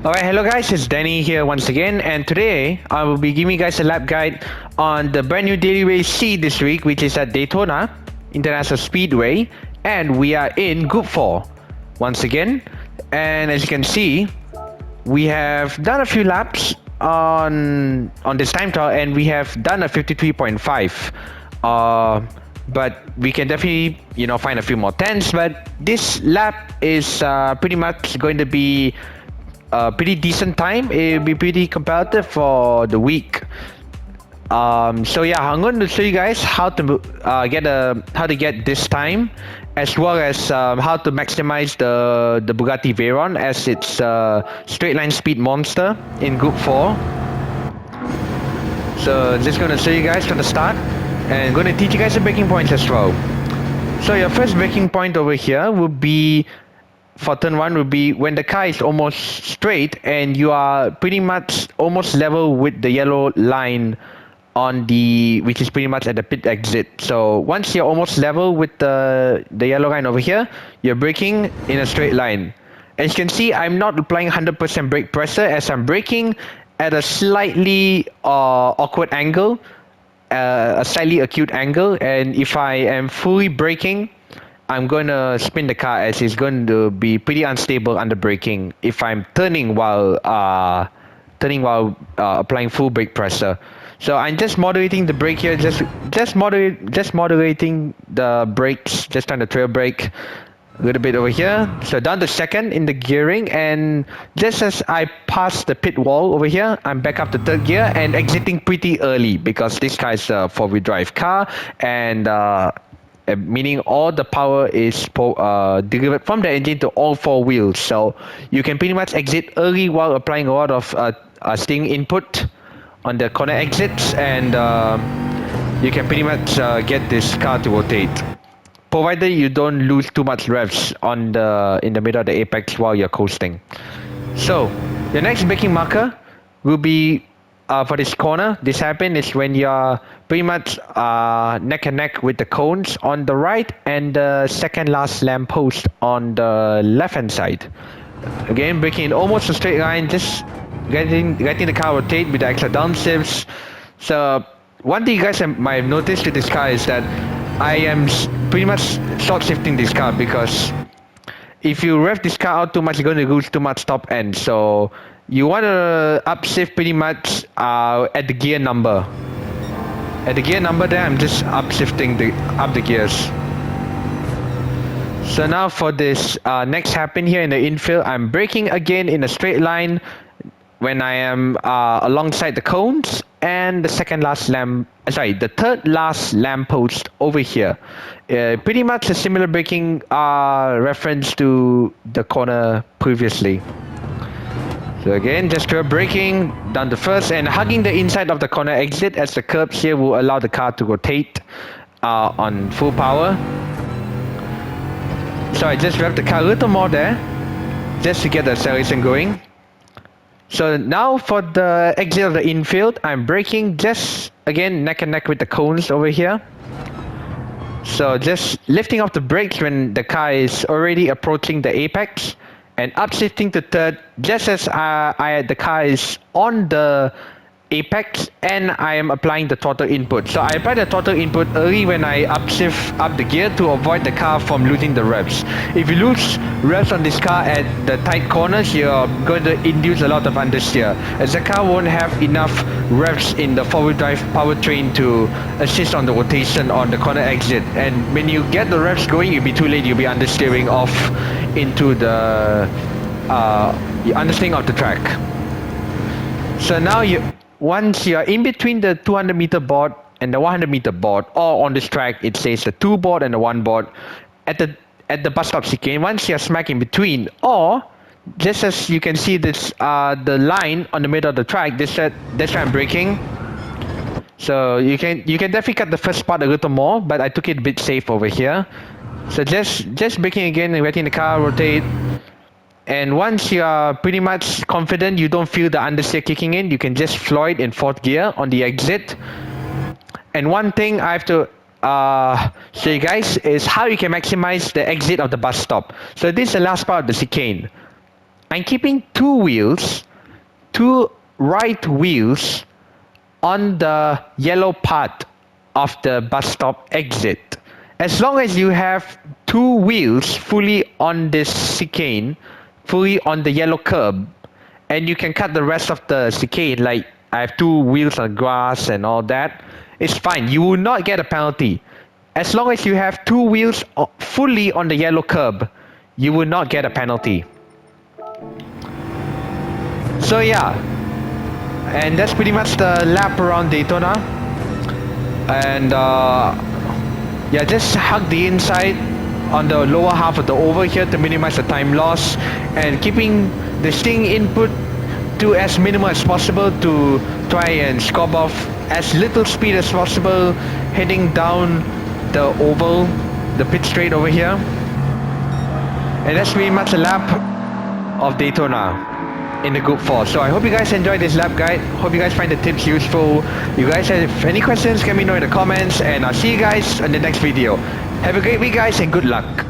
Alright, hello guys, it's Danny here once again, and today I will be giving you guys a lap guide on the brand new daily race C this week, which is at Daytona International Speedway, and we are in Gr4 once again. And as you can see, we have done a few laps on this time trial, and we have done a 53.5. But we can definitely, find a few more tens. But this lap is pretty much going to be a pretty decent time. It'll be pretty competitive for the week. So yeah, I'm going to show you guys how to get this time, as well as how to maximize the Bugatti Veyron, as it's a straight line speed monster in Gr4. So just going to show you guys from the start, and going to teach you guys the braking points as well. So your first braking point over here will be, for turn 1, will be when the car is almost straight and you are pretty much almost level with the yellow line which is pretty much at the pit exit. So once you're almost level with the yellow line over here, you're braking in a straight line. As you can see, I'm not applying 100% brake pressure, as I'm braking at a slightly awkward angle, a slightly acute angle, and if I am fully braking, I'm going to spin the car, as it's going to be pretty unstable under braking if I'm turning while applying full brake pressure. So I'm just moderating the brake here, just moderating the brakes, just trying to trail brake a little bit over here. So down to second in the gearing, and just as I pass the pit wall over here, I'm back up to third gear and exiting pretty early, because this car is a 4-wheel drive car, and meaning all the power is delivered from the engine to all 4 wheels. So you can pretty much exit early while applying a lot of steering input on the corner exits, and you can pretty much get this car to rotate, provided you don't lose too much revs in the middle of the apex while you're coasting. So your next braking marker will be for this corner. This happens is when you're pretty much neck and neck with the cones on the right and the second last lamp post on the left hand side. Again, braking in almost a straight line, just getting the car rotate with the extra downshifts. So one thing you guys might have noticed with this car is that I am pretty much short shifting this car, because if you rev this car out too much, you're going to lose too much top end. So you want to upshift pretty much at the gear number. At the gear number there, I'm just upshifting up the gears. So now for this next happen here in the infield, I'm braking again in a straight line when I am alongside the cones and the the third last lamp post over here. Pretty much a similar braking reference to the corner previously. So again, just braking down the first and hugging the inside of the corner exit, as the curbs here will allow the car to rotate on full power. So I just rev the car a little more there, just to get the acceleration going. So now for the exit of the infield, I'm braking just again neck and neck with the cones over here. So just lifting off the brakes when the car is already approaching the apex, and upshifting to third just as the car is on the apex and I am applying the throttle input. So I apply the throttle input early when I upshift up the gear to avoid the car from losing the revs. If you lose revs on this car at the tight corners, you're going to induce a lot of understeer, as the car won't have enough revs in the 4-wheel drive powertrain to assist on the rotation on the corner exit. And when you get the revs going, you'll be too late. You'll be understeering off into the understeering of the track. So now once you're in between the 200 meter board and the 100 meter board, or on this track it says the 2 board and the 1 board, at the bus stop chicane, once you're smack in between, or just as you can see this the line on the middle of the track, that's why I'm braking. So you can definitely cut the first part a little more, but I took it a bit safe over here. So just braking again and letting the car rotate. And once you are pretty much confident you don't feel the understeer kicking in, you can just float in 4th gear on the exit. And one thing I have to show you guys is how you can maximize the exit of the bus stop. So this is the last part of the chicane. I'm keeping two right wheels on the yellow part of the bus stop exit. As long as you have two wheels fully on this chicane, fully on the yellow curb, and you can cut the rest of the chicane, like I have two wheels on grass and all that, it's fine. You will not get a penalty. As long as you have two wheels fully on the yellow curb, you will not get a penalty. So yeah, and that's pretty much the lap around Daytona. And yeah, just hug the inside on the lower half of the oval here to minimize the time loss, and keeping the sting input to as minimal as possible to try and scrub off as little speed as possible heading down the oval, the pit straight over here. And that's pretty much a lap of Daytona in the Gr4. So I hope you guys enjoyed this lap guide. Hope you guys find the tips useful. You guys have any questions, let me know in the comments, and I'll see you guys in the next video. Have a great week guys, and good luck.